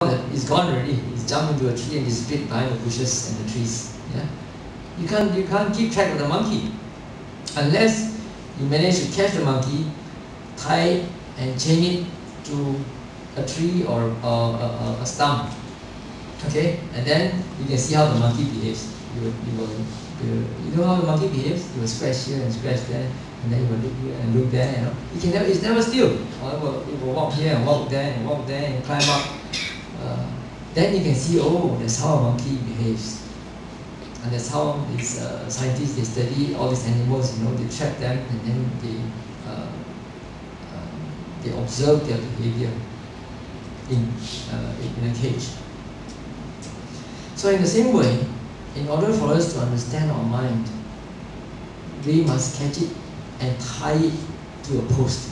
It's gone already. It's jumped into a tree and disappeared behind the bushes and the trees. Yeah? You can't keep track of the monkey unless you manage to catch the monkey, tie and chain it to a tree or a stump. Okay, and then you can see how the monkey behaves. You know how the monkey behaves? He will scratch here and scratch there, and then he will look here and look there. You know, it's never still. It will walk here and walk there and climb up. Then you can see, oh, that's how a monkey behaves, and that's how these scientists, they study all these animals. You know, they trap them and then they observe their behavior in a cage. So in the same way, in order for us to understand our mind, we must catch it and tie it to a post.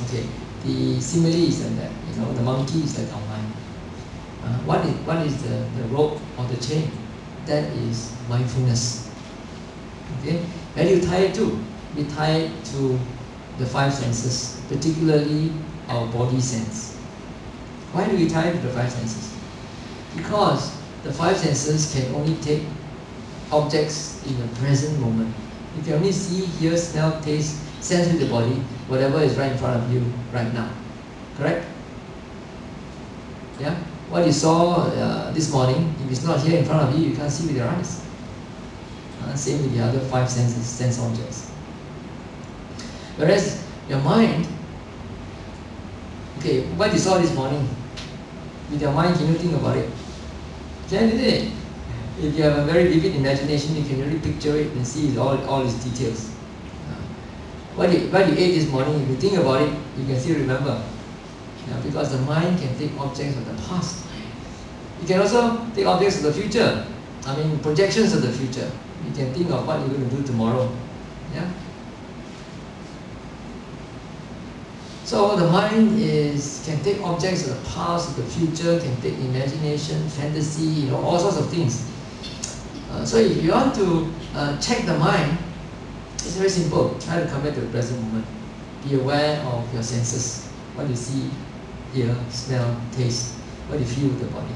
Okay, the simile is like that. You know, the monkey is like our mind. What is the rope or the chain? That is mindfulness. Okay, where do you tie it to? We tie it to the five senses, particularly our body sense. Why do we tie it to the five senses? Because the five senses can only take objects in the present moment. You can only see, hear, smell, taste, sense with the body, whatever is right in front of you right now. Correct? Yeah? What you saw this morning, if it's not here in front of you, you can't see with your eyes. Same with the other five senses, sense objects. Whereas your mind, okay, what you saw this morning, with your mind, can you think about it? Can you? If you have a very vivid imagination, you can really picture it and see all its details. What you ate this morning, if you think about it, you can still remember. Because the mind can take objects of the past. You can also take objects of the future. I mean, projections of the future. You can think of what you're going to do tomorrow. Yeah. So the mind can take objects of the past, of the future, can take imagination, fantasy, you know, all sorts of things. So if you want to check the mind, it's very simple. Try to come back to the present moment. Be aware of your senses. What you see, hear, smell, taste, what you feel with the body.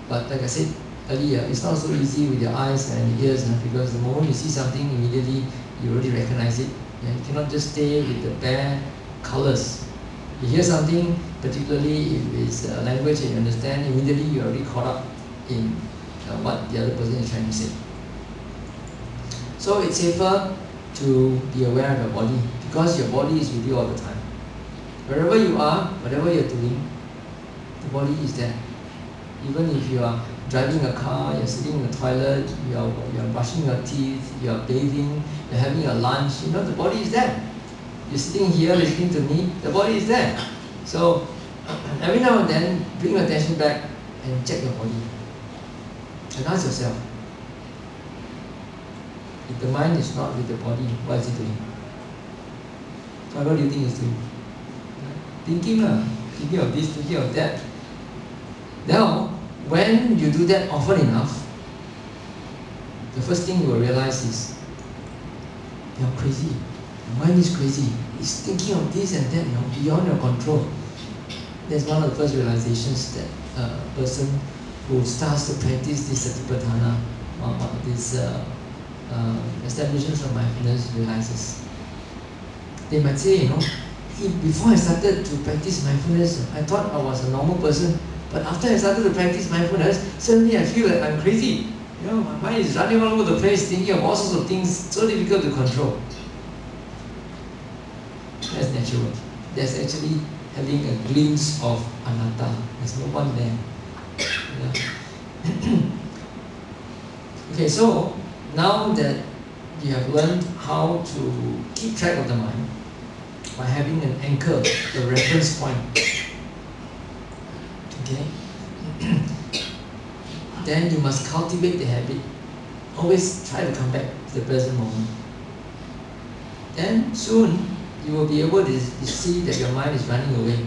But like I said earlier, it's not so easy with your eyes and ears, because the moment you see something, immediately you already recognize it. You cannot just stay with the bare colors. You hear something, particularly if it's a language that you understand, immediately you're already caught up in what the other person is trying to say. So it's safer to be aware of your body, because your body is with you all the time. Wherever you are, whatever you're doing, the body is there. Even if you are driving a car, you're sitting in the toilet, you're brushing your teeth, you're bathing, you're having a lunch, you know, the body is there. You're sitting here listening to me, the body is there. So every now and then, bring your attention back and check your body. And ask yourself, if the mind is not with the body, what is it doing? So what do you think it's doing? Thinking of this, thinking of that. Now, when you do that often enough, the first thing you will realize is, you're crazy. Your mind is crazy. It's thinking of this and that, you know, beyond your control. That's one of the first realizations that a person who starts to practice this satipatthana, this establishments of mindfulness, realizes. They might say, you know, before I started to practice mindfulness, I thought I was a normal person. But after I started to practice mindfulness, suddenly I feel like I'm crazy. You know, my mind is running all over the place, thinking of all sorts of things, so difficult to control. That's natural. That's actually having a glimpse of anatta. There's no one there. Yeah. Okay, so now that you have learned how to keep track of the mind by having an anchor, a reference point, okay, then you must cultivate the habit. Always try to come back to the present moment. Then soon you will be able to see that your mind is running away.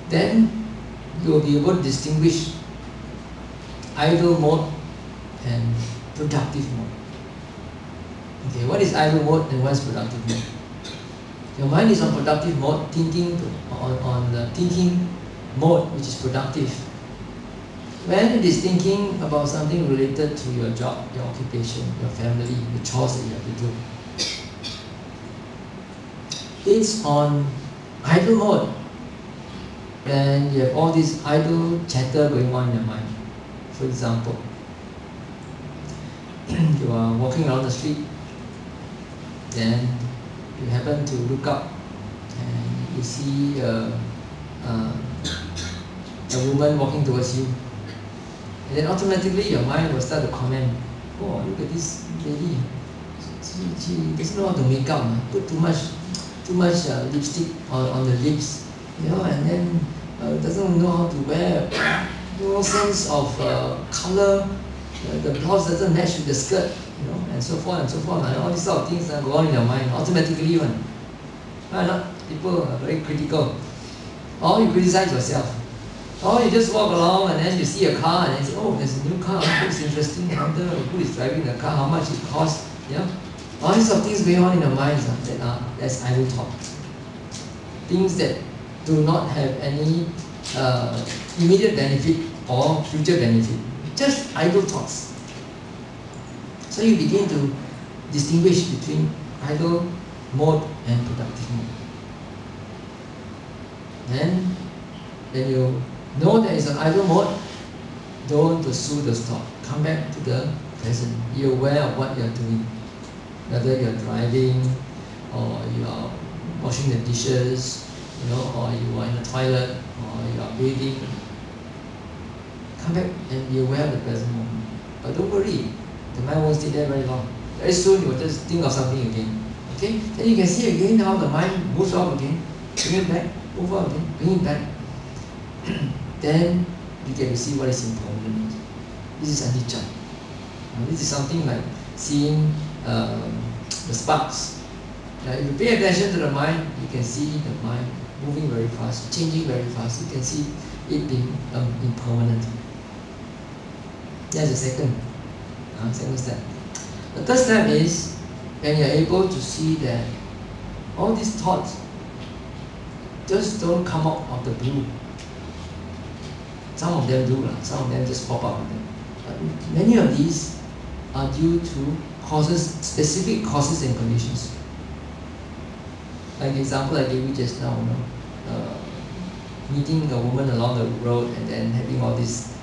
Then you will be able to distinguish idle mode and productive mode. Okay, what is idle mode and what is productive mode? Your mind is on productive mode, thinking on the thinking mode, which is productive. When it is thinking about something related to your job, your occupation, your family, the chores that you have to do, it's on idle mode. And you have all this idle chatter going on in your mind. For example, you are walking around the street, then you happen to look up and you see a woman walking towards you. And then automatically your mind will start to comment, oh, look at this lady. She doesn't know how to make up, put too much lipstick on the lips, and then doesn't know how to wear, no sense of color, the blouse doesn't match with the skirt, and so forth and so forth. And all these sort of things that go on in your mind automatically. People are very critical. Or you criticize yourself. Or you just walk along and then you see a car and then say, oh, there's a new car, looks interesting, I wonder who is driving the car, how much it costs. All these sort of things going on in your minds that's idle thoughts. Things that do not have any immediate benefit or future benefit. Just idle thoughts. So you begin to distinguish between idle mode and productive mode. Then when you know there is an idle mode, don't pursue the thought. Come back to the present. You're aware of what you're doing. Whether you're driving, or you are washing the dishes, or you are in the toilet, or you are breathing. Come back and be aware of the present moment. But don't worry, the mind won't stay there very long. Very soon you will just think of something again. Okay? Then you can see again how the mind moves off again, bring it back, move on again, bring it back. Then you get to see what is impermanent. This is anicca. This is something like seeing the sparks. If you pay attention to the mind, you can see the mind moving very fast, changing very fast. You can see it being impermanent. That's the second step. The third step is when you're able to see that all these thoughts just don't come out of the blue. Some of them do, some of them just pop out of them. But many of these are due to specific causes and conditions. Like the example I gave you just now, meeting a woman along the road and then having all these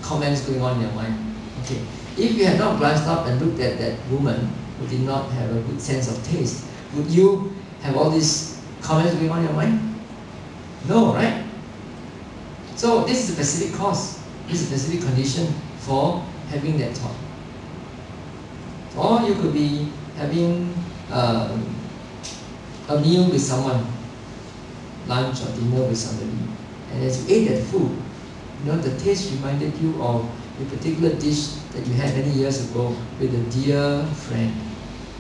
comments going on in your mind. Okay, if you had not glanced up and looked at that woman who did not have a good sense of taste, would you have all these comments going on in your mind? No, right? So this is a specific cause. This is a specific condition for having that thought. Or you could be having a meal with someone, lunch or dinner with somebody, and as you ate that food, the taste reminded you of a particular dish that you had many years ago with a dear friend.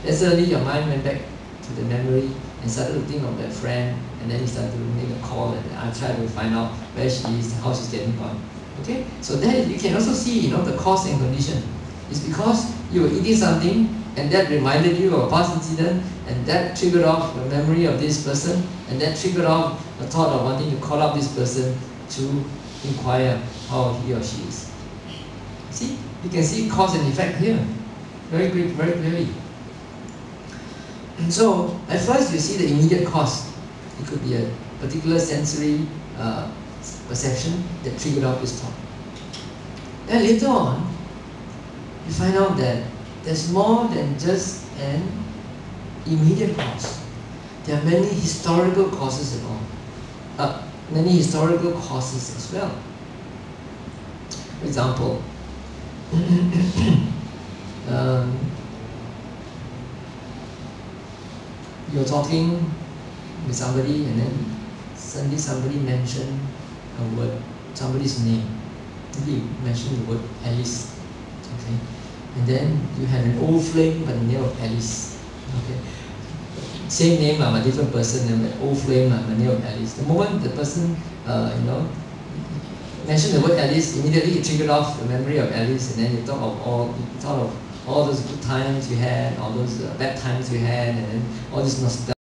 Then suddenly your mind went back to the memory and started to think of that friend, and then you started to make a call and I tried to find out where she is, how she's getting on. Okay? So then you can also see the cause and condition. It's because you were eating something and that reminded you of a past incident, and that triggered off the memory of this person, and that triggered off the thought of wanting to call up this person to inquire how he or she is. See? You can see cause and effect here. Very clearly. And so, at first you see the immediate cause. It could be a particular sensory perception that triggered off this thought. Then later on, you find out that there's more than just an immediate cause. There are many historical causes and all. Many historical causes as well. For example, you're talking with somebody and then suddenly somebody mentioned a word, somebody's name. Maybe you mentioned the word Alice. Okay? And then you had an old flame by the name of Alice. Okay? Same name, I'm a different person, and an old flame by the name of Alice. The moment the person, mentioned the word Alice, immediately it triggered off the memory of Alice, and then you thought of all those good times you had, all those bad times you had, and then all this nostalgia.